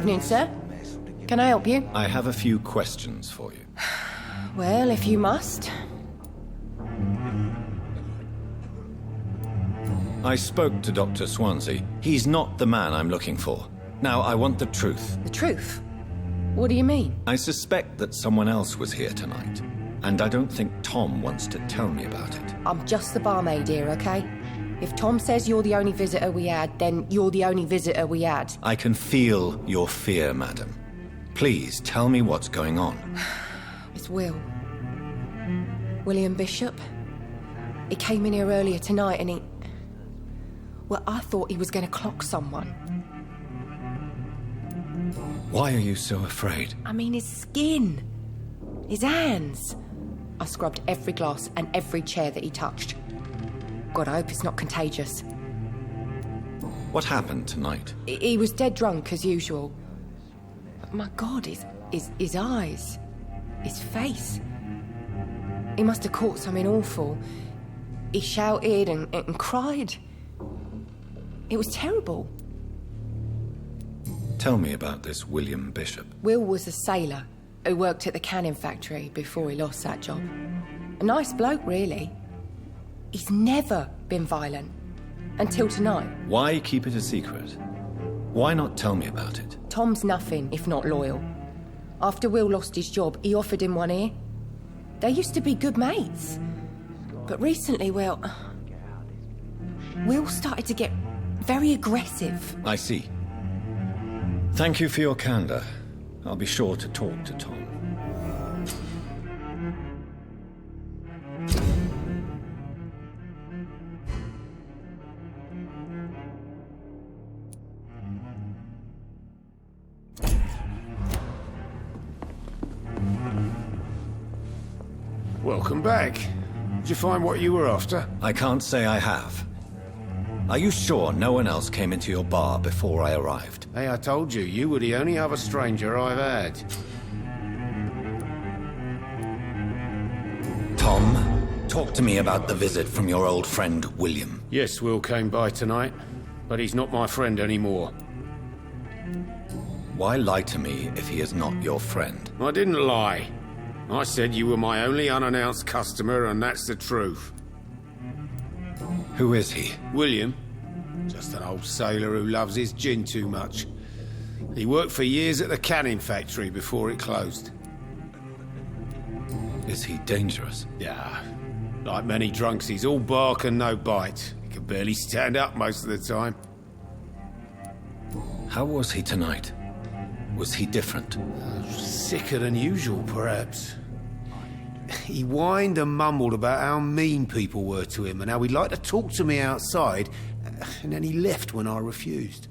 evening, sir. Can I help you? I have a few questions for you. Well, if you must. I spoke to Dr. Swansea. He's not the man I'm looking for. Now, I want the truth. The truth? What do you mean? I suspect that someone else was here tonight, and I don't think Tom wants to tell me about it. I'm just the barmaid here, okay? If Tom says you're the only visitor we had, then you're the only visitor we had. I can feel your fear, madam. Please, tell me what's going on. It's William Bishop. He came in here earlier tonight and he... Well, I thought he was going to clock someone. Why are you so afraid? I mean, his skin. His hands. I scrubbed every glass and every chair that he touched. God, I hope it's not contagious. What happened tonight? He was dead drunk, as usual. But my God, his eyes. His face. He must have caught something awful. He shouted and cried. It was terrible. Tell me about this William Bishop. Will was a sailor who worked at the canning factory before he lost that job. A nice bloke, really. He's never been violent. Until tonight. Why keep it a secret? Why not tell me about it? Tom's nothing if not loyal. After Will lost his job, he offered him one ear. They used to be good mates. But recently, well... Will started to get very aggressive. I see. Thank you for your candor. I'll be sure to talk to Tom. Welcome back. Did you find what you were after? I can't say I have. Are you sure no one else came into your bar before I arrived? Hey, I told you, you were the only other stranger I've had. Tom, talk to me about the visit from your old friend, William. Yes, Will came by tonight, but he's not my friend anymore. Why lie to me if he is not your friend? I didn't lie. I said you were my only unannounced customer, and that's the truth. Who is he? William. Just an old sailor who loves his gin too much. He worked for years at the canning factory before it closed. Is he dangerous? Yeah. Like many drunks, he's all bark and no bite. He can barely stand up most of the time. How was he tonight? Was he different? Sicker than usual, perhaps. He whined and mumbled about how mean people were to him and how he'd like to talk to me outside, and then he left when I refused.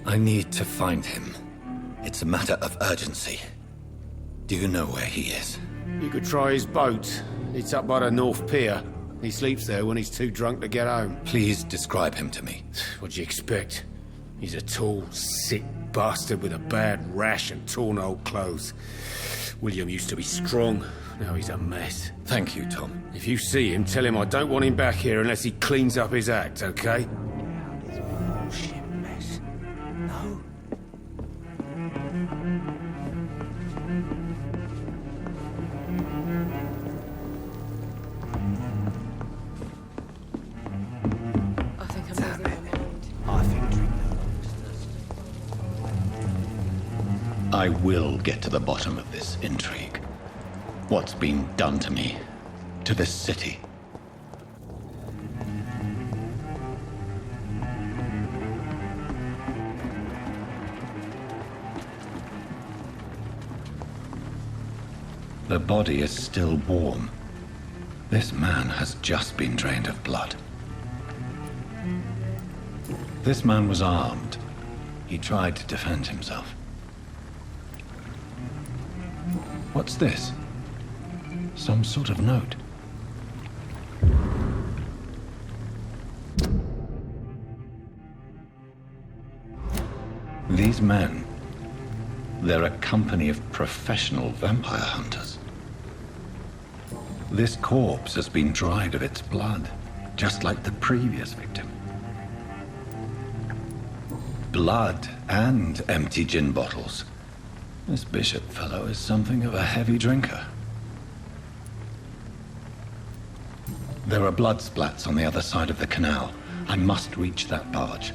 I need to find him. It's a matter of urgency. Do you know where he is? You could try his boat. It's up by the North Pier. He sleeps there when he's too drunk to get home. Please describe him to me. What'd you expect? He's a tall, sick bastard with a bad rash and torn old clothes. William used to be strong. Now he's a mess. Thank you, Tom. If you see him, tell him I don't want him back here unless he cleans up his act, okay? This bullshit mess. No. I think I'm losing my mind. I think drink. I will get to the bottom of this intrigue. What's been done to me, to this city. The body is still warm. This man has just been drained of blood. This man was armed. He tried to defend himself. What's this? Some sort of note. These men, they're a company of professional vampire hunters. This corpse has been dried of its blood, just like the previous victim. blood and empty gin bottles. This bishop fellow is something of a heavy drinker. There are blood splats on the other side of the canal. I must reach that barge.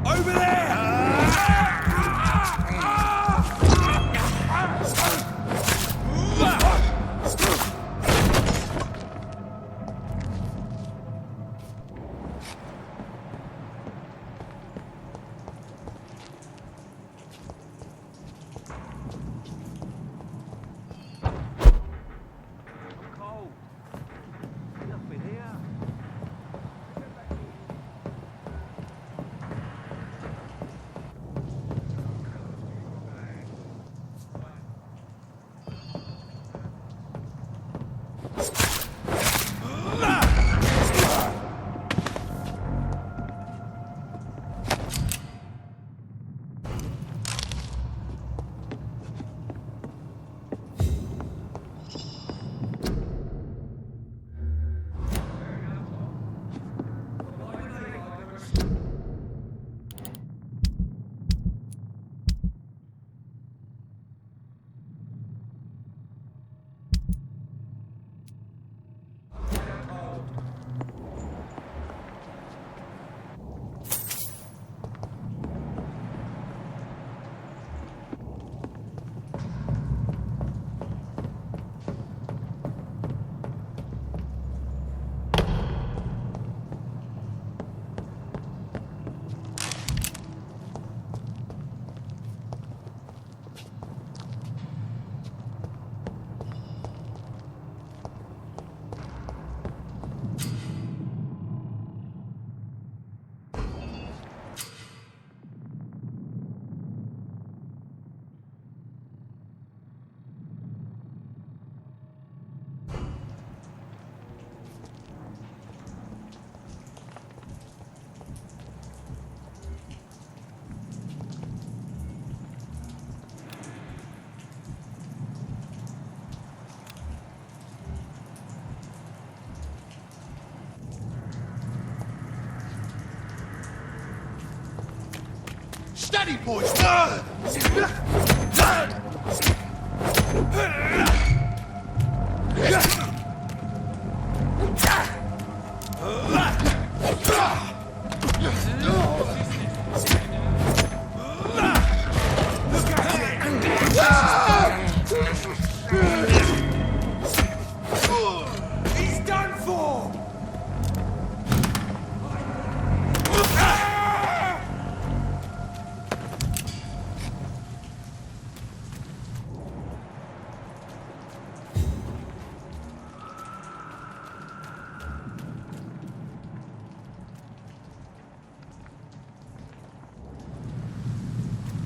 Over there! Steady, boys! He's done for!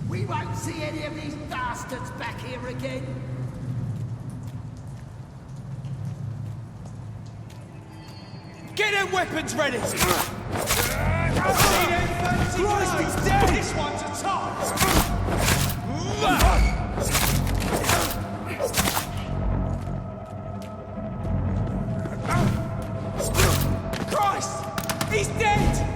We won't see any of these bastards back here again. Get them weapons ready! Christ, he's dead! This one's a top! Christ! He's dead!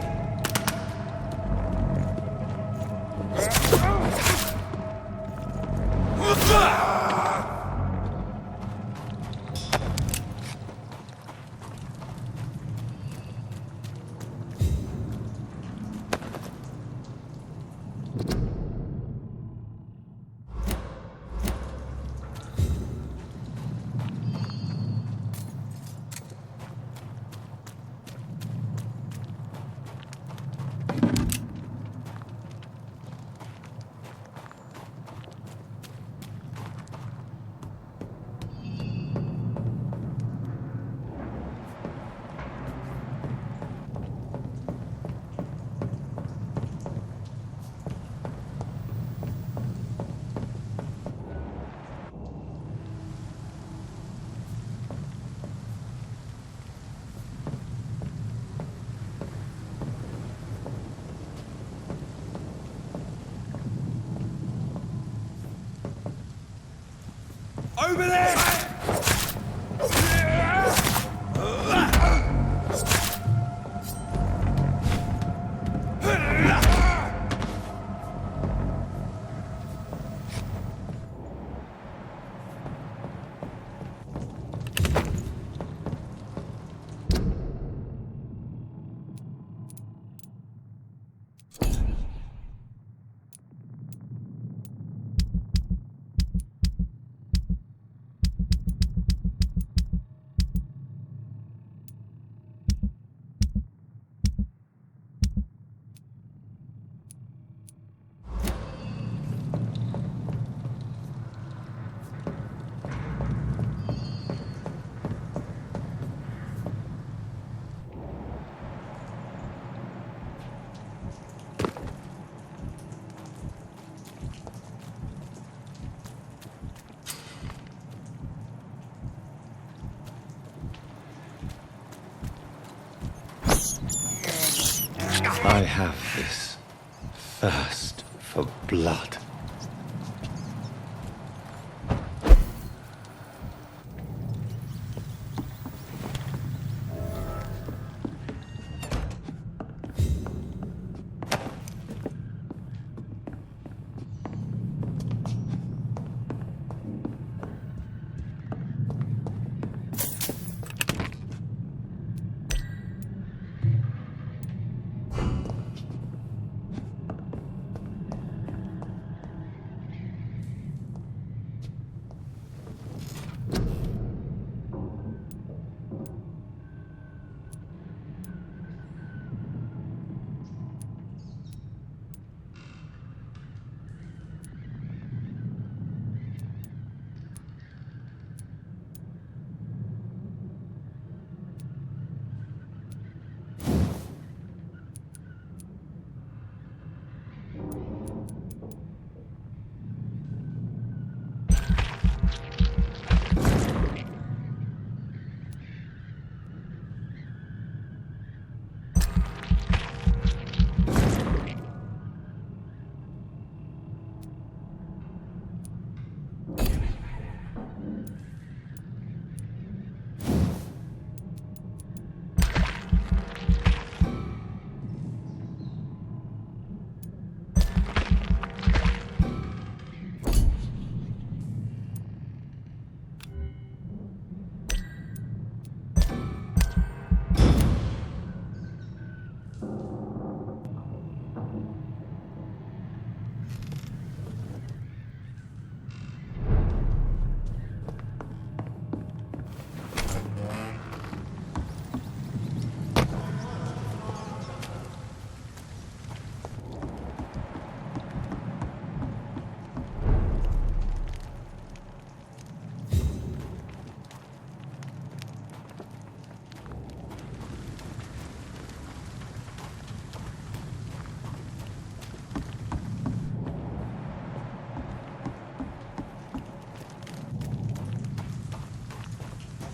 Over there! I have this thirst for blood.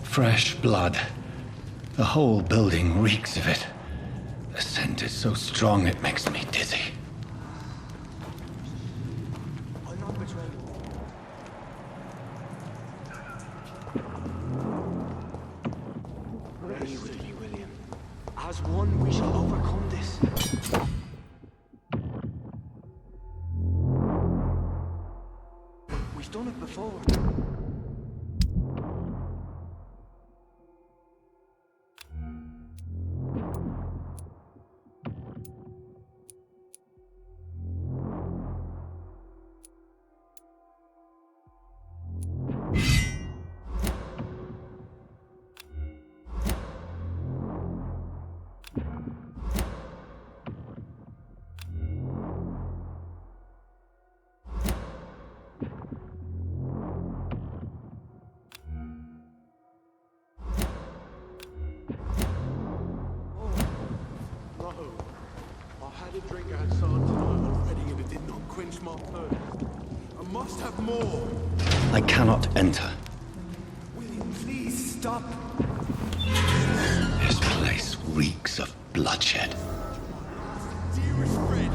Fresh blood. The whole building reeks of it. The scent is so strong it makes me dizzy. I'm not betraying. Ready with me, William. As one, we shall overcome this. We've done it before. I had a drink outside tonight already and it did not quench my thirst. I must have more. I cannot enter. William, please stop. This place reeks of bloodshed. Dearest friend.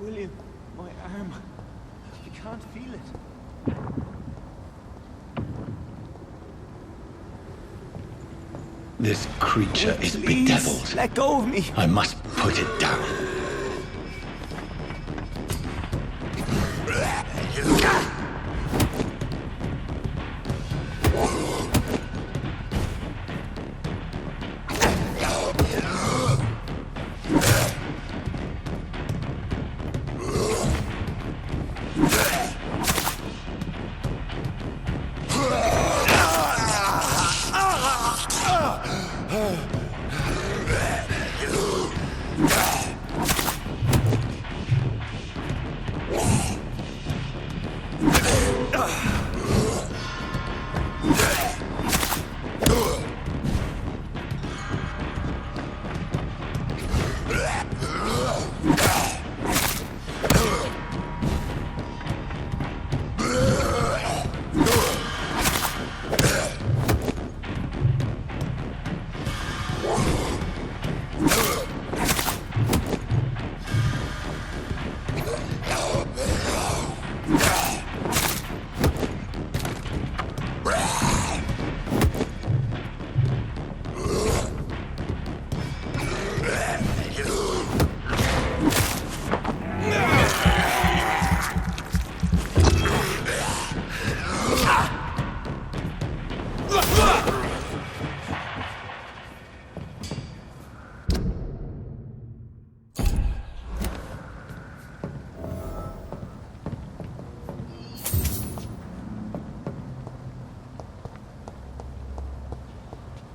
William, my arm. I can't feel it. This creature is Please, bedeviled. let go of me. I must put it down.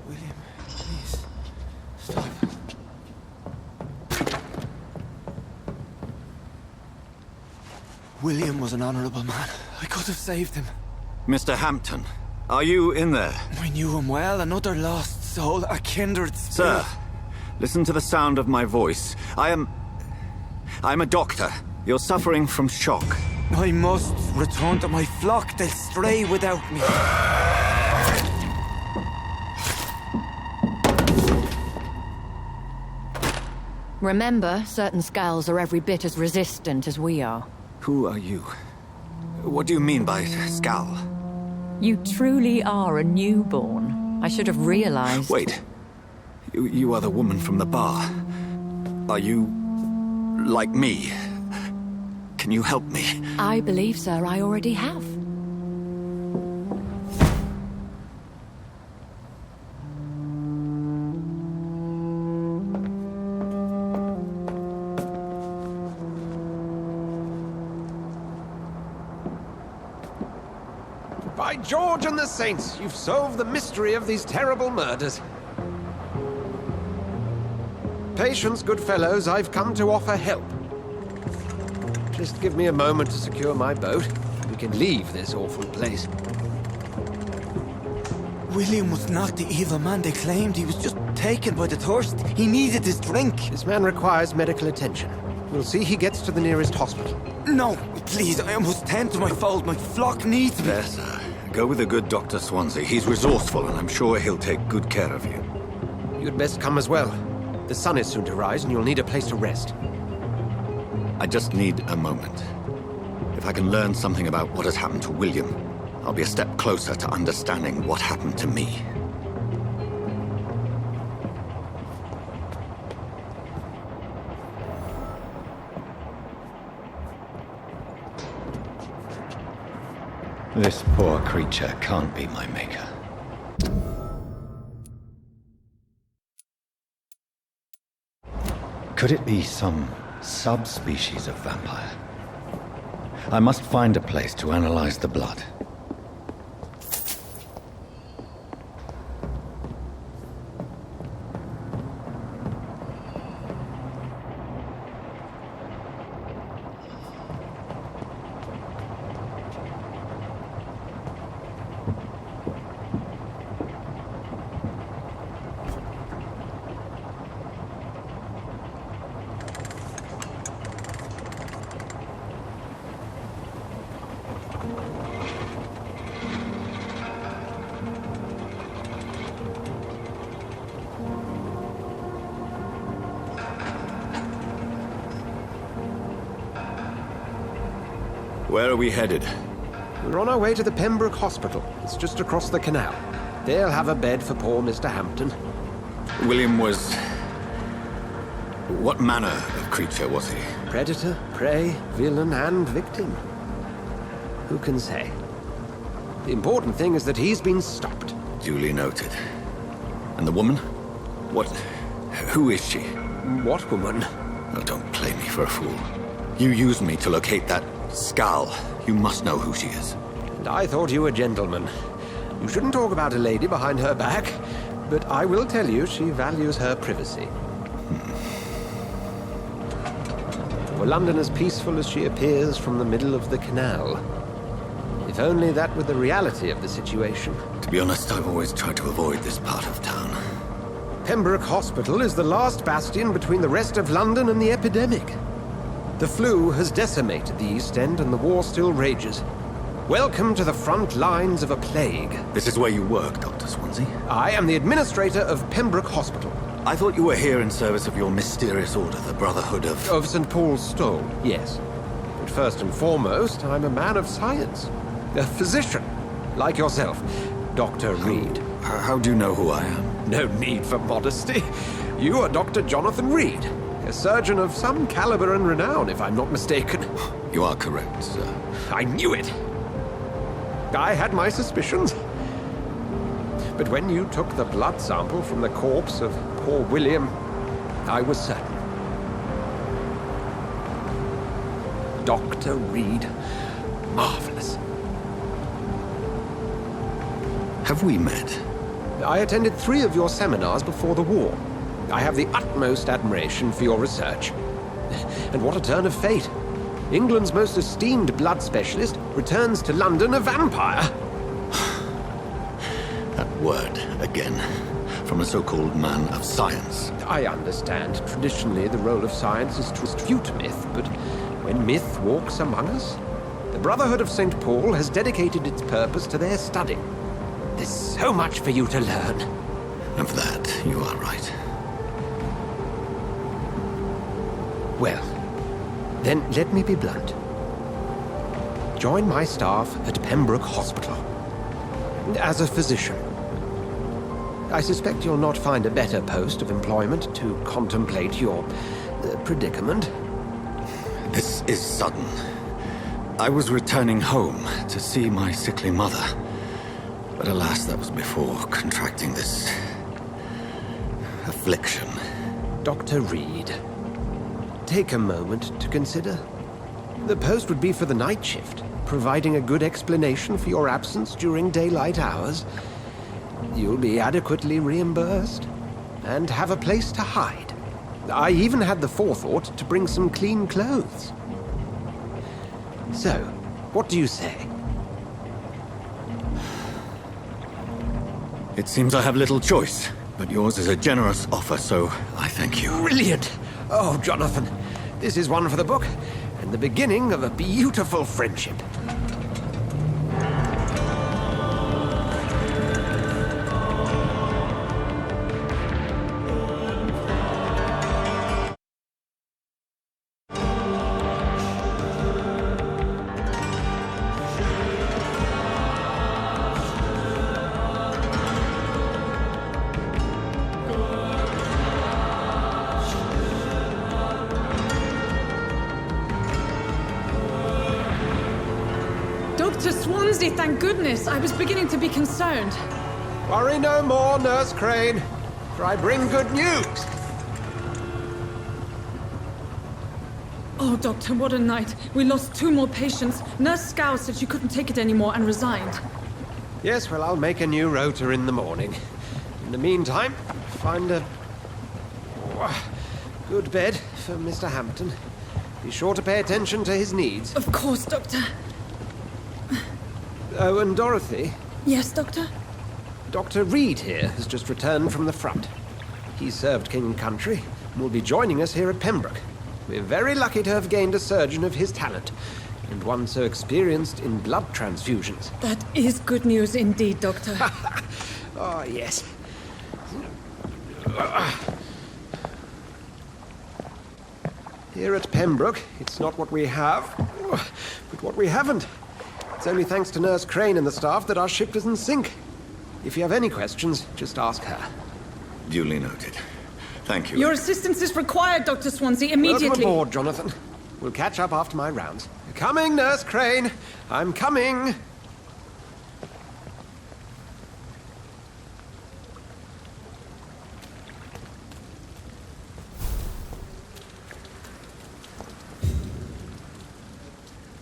William, please, stop. William was an honorable man. I could have saved him. Mr. Hampton, are you in there? I knew him well, another lost soul, a kindred spirit. Sir, listen to the sound of my voice. I'm a doctor. You're suffering from shock. I must return to my flock. They'll stray without me. Remember, certain skulls are every bit as resistant as we are. Who are you? What do you mean by skull? You truly are a newborn. I should have realized. Wait. You are the woman from the bar. Are you like me? Can you help me? I believe, sir, I already have. By George and the Saints, you've solved the mystery of these terrible murders. Patience, good fellows, I've come to offer help. Just give me a moment to secure my boat. We can leave this awful place. William was not the evil man they claimed. He was just taken by the thirst. He needed his drink. This man requires medical attention. We'll see he gets to the nearest hospital. No, please, I must tend to my fold. My flock needs me. There, sir. Go with the good Dr. Swansea. He's resourceful, and I'm sure he'll take good care of you. You'd best come as well. The sun is soon to rise, and you'll need a place to rest. I just need a moment. If I can learn something about what has happened to William, I'll be a step closer to understanding what happened to me. This poor creature can't be my maker. Could it be some subspecies of vampire? I must find a place to analyze the blood. Where are we headed? We're on our way to the Pembroke Hospital. It's just across the canal. They'll have a bed for poor Mr. Hampton. William was... What manner of creature was he? Predator, prey, villain, and victim. Who can say? The important thing is that he's been stopped. Duly noted. And the woman? What... Who is she? What woman? Oh, don't play me for a fool. You used me to locate that skull. You must know who she is. And I thought you a gentleman. You shouldn't talk about a lady behind her back, but I will tell you she values her privacy. For London as peaceful as she appears from the middle of the canal. If only that were the reality of the situation. To be honest, I've always tried to avoid this part of town. Pembroke Hospital is the last bastion between the rest of London and the epidemic. The flu has decimated the East End and the war still rages. Welcome to the front lines of a plague. This is where you work, Dr. Swansea? I am the administrator of Pembroke Hospital. I thought you were here in service of your mysterious order, the Brotherhood of... Of St. Paul's Stole, yes. But first and foremost, I'm a man of science. A physician, like yourself, Dr. Reed. How do you know who I am? No need for modesty. You are Dr. Jonathan Reed, a surgeon of some caliber and renown, if I'm not mistaken. You are correct, sir. I knew it! I had my suspicions. But when you took the blood sample from the corpse of poor William, I was certain. Dr. Reed. Marvelous. Have we met? I attended 3 of your seminars before the war. I have the utmost admiration for your research. And what a turn of fate. England's most esteemed blood specialist returns to London a vampire. That word, again. From a so-called man of science. I understand. Traditionally, the role of science is to refute myth, but when myth walks among us, the Brotherhood of St. Paul has dedicated its purpose to their study. There's so much for you to learn. And for that, you are right. Well, then let me be blunt. Join my staff at Pembroke Hospital. As a physician. I suspect you'll not find a better post of employment to contemplate your predicament. This is sudden. I was returning home to see my sickly mother. But alas, that was before contracting this... affliction. Dr. Reed, take a moment to consider. The post would be for the night shift, providing a good explanation for your absence during daylight hours. You'll be adequately reimbursed, and have a place to hide. I even had the forethought to bring some clean clothes. So, what do you say? It seems I have little choice, but yours is a generous offer, so I thank you. Brilliant! Oh, Jonathan, this is one for the book, and the beginning of a beautiful friendship. Dr. Swansea, thank goodness. I was beginning to be concerned. Worry no more, Nurse Crane, for I bring good news. Oh, Doctor, what a night. We lost 2 more patients. Nurse Scow said she couldn't take it anymore and resigned. Yes, well, I'll make a new rota in the morning. In the meantime, find a good bed for Mr. Hampton. Be sure to pay attention to his needs. Of course, Doctor. Oh, and Dorothy? Yes, Doctor? Dr. Reed here has just returned from the front. He served King and Country and will be joining us here at Pembroke. We're very lucky to have gained a surgeon of his talent, and one so experienced in blood transfusions. That is good news indeed, Doctor. Oh, yes. Here at Pembroke, it's not what we have, but what we haven't. It's only thanks to Nurse Crane and the staff that our ship doesn't sink. If you have any questions, just ask her. Duly noted. Thank you. Your assistance is required, Dr. Swansea, immediately. Welcome aboard, Jonathan. We'll catch up after my rounds. Coming, Nurse Crane. I'm coming.